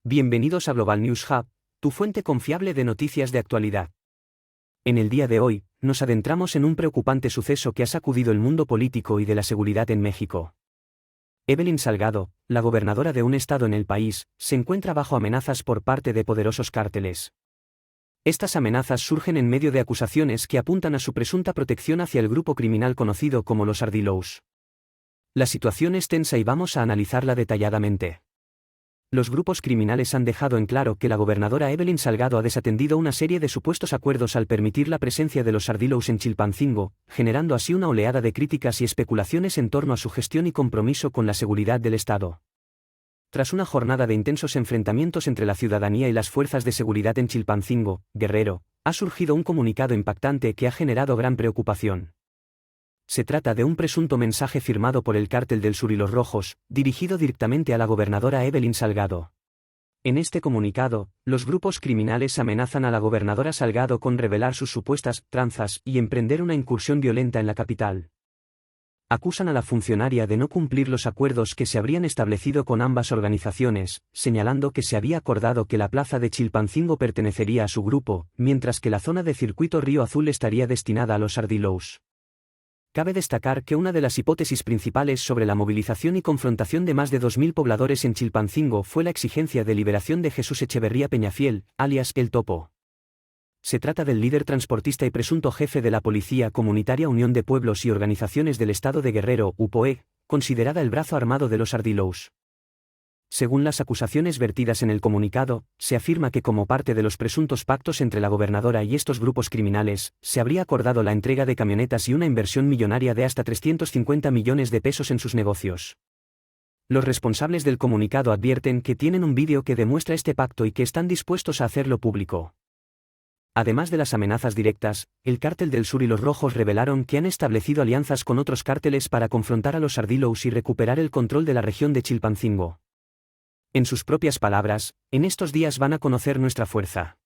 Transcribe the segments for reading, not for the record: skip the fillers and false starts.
Bienvenidos a Global News Hub, tu fuente confiable de noticias de actualidad. En el día de hoy, nos adentramos en un preocupante suceso que ha sacudido el mundo político y de la seguridad en México. Evelyn Salgado, la gobernadora de un estado en el país, se encuentra bajo amenazas por parte de poderosos cárteles. Estas amenazas surgen en medio de acusaciones que apuntan a su presunta protección hacia el grupo criminal conocido como los Ardilous. La situación es tensa y vamos a analizarla detalladamente. Los grupos criminales han dejado en claro que la gobernadora Evelyn Salgado ha desatendido una serie de supuestos acuerdos al permitir la presencia de los Ardilous en Chilpancingo, generando así una oleada de críticas y especulaciones en torno a su gestión y compromiso con la seguridad del Estado. Tras una jornada de intensos enfrentamientos entre la ciudadanía y las fuerzas de seguridad en Chilpancingo, Guerrero, ha surgido un comunicado impactante que ha generado gran preocupación. Se trata de un presunto mensaje firmado por el Cártel del Sur y los Rojos, dirigido directamente a la gobernadora Evelyn Salgado. En este comunicado, los grupos criminales amenazan a la gobernadora Salgado con revelar sus supuestas tranzas y emprender una incursión violenta en la capital. Acusan a la funcionaria de no cumplir los acuerdos que se habrían establecido con ambas organizaciones, señalando que se había acordado que la plaza de Chilpancingo pertenecería a su grupo, mientras que la zona de Circuito Río Azul estaría destinada a los Ardilous. Cabe destacar que una de las hipótesis principales sobre la movilización y confrontación de más de 2.000 pobladores en Chilpancingo fue la exigencia de liberación de Jesús Echeverría Peñafiel, alias El Topo. Se trata del líder transportista y presunto jefe de la Policía Comunitaria Unión de Pueblos y Organizaciones del Estado de Guerrero, UPOE, considerada el brazo armado de los Ardilous. Según las acusaciones vertidas en el comunicado, se afirma que como parte de los presuntos pactos entre la gobernadora y estos grupos criminales, se habría acordado la entrega de camionetas y una inversión millonaria de hasta 350 millones de pesos en sus negocios. Los responsables del comunicado advierten que tienen un vídeo que demuestra este pacto y que están dispuestos a hacerlo público. Además de las amenazas directas, el Cártel del Sur y los Rojos revelaron que han establecido alianzas con otros cárteles para confrontar a los Ardilous y recuperar el control de la región de Chilpancingo. En sus propias palabras, en estos días van a conocer nuestra fuerza.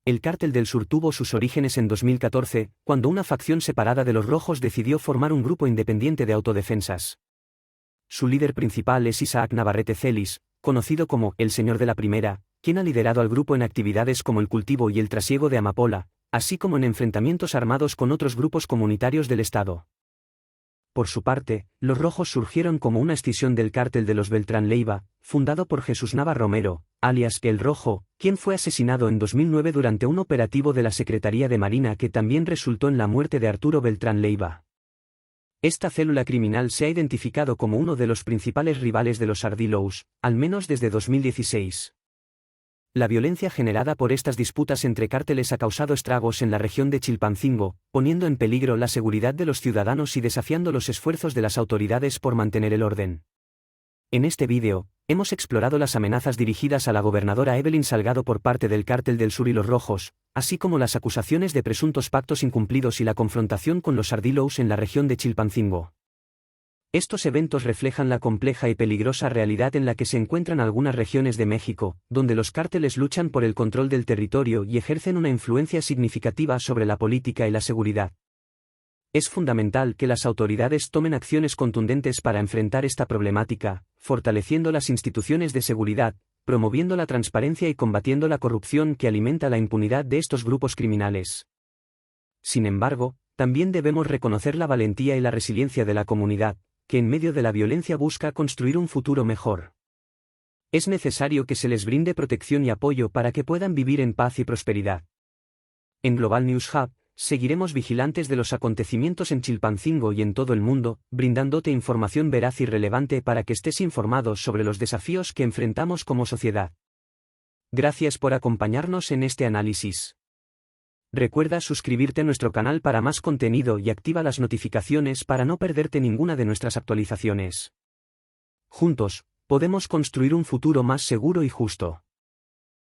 El Cártel del Sur tuvo sus orígenes en 2014, cuando una facción separada de los Rojos decidió formar un grupo independiente de autodefensas. Su líder principal es Isaac Navarrete Celis, conocido como el Señor de la Primera, quien ha liderado al grupo en actividades como el cultivo y el trasiego de amapola, así como en enfrentamientos armados con otros grupos comunitarios del Estado. Por su parte, los Rojos surgieron como una escisión del Cártel de los Beltrán Leiva, fundado por Jesús Nava Romero, alias El Rojo, quien fue asesinado en 2009 durante un operativo de la Secretaría de Marina que también resultó en la muerte de Arturo Beltrán Leiva. Esta célula criminal se ha identificado como uno de los principales rivales de los Ardilous, al menos desde 2016. La violencia generada por estas disputas entre cárteles ha causado estragos en la región de Chilpancingo, poniendo en peligro la seguridad de los ciudadanos y desafiando los esfuerzos de las autoridades por mantener el orden. En este vídeo, hemos explorado las amenazas dirigidas a la gobernadora Evelyn Salgado por parte del Cártel del Sur y los Rojos, así como las acusaciones de presuntos pactos incumplidos y la confrontación con los Ardilous en la región de Chilpancingo. Estos eventos reflejan la compleja y peligrosa realidad en la que se encuentran algunas regiones de México, donde los cárteles luchan por el control del territorio y ejercen una influencia significativa sobre la política y la seguridad. Es fundamental que las autoridades tomen acciones contundentes para enfrentar esta problemática, fortaleciendo las instituciones de seguridad, promoviendo la transparencia y combatiendo la corrupción que alimenta la impunidad de estos grupos criminales. Sin embargo, también debemos reconocer la valentía y la resiliencia de la comunidad, que en medio de la violencia busca construir un futuro mejor. Es necesario que se les brinde protección y apoyo para que puedan vivir en paz y prosperidad. En Global News Hub, seguiremos vigilantes de los acontecimientos en Chilpancingo y en todo el mundo, brindándote información veraz y relevante para que estés informado sobre los desafíos que enfrentamos como sociedad. Gracias por acompañarnos en este análisis. Recuerda suscribirte a nuestro canal para más contenido y activa las notificaciones para no perderte ninguna de nuestras actualizaciones. Juntos, podemos construir un futuro más seguro y justo.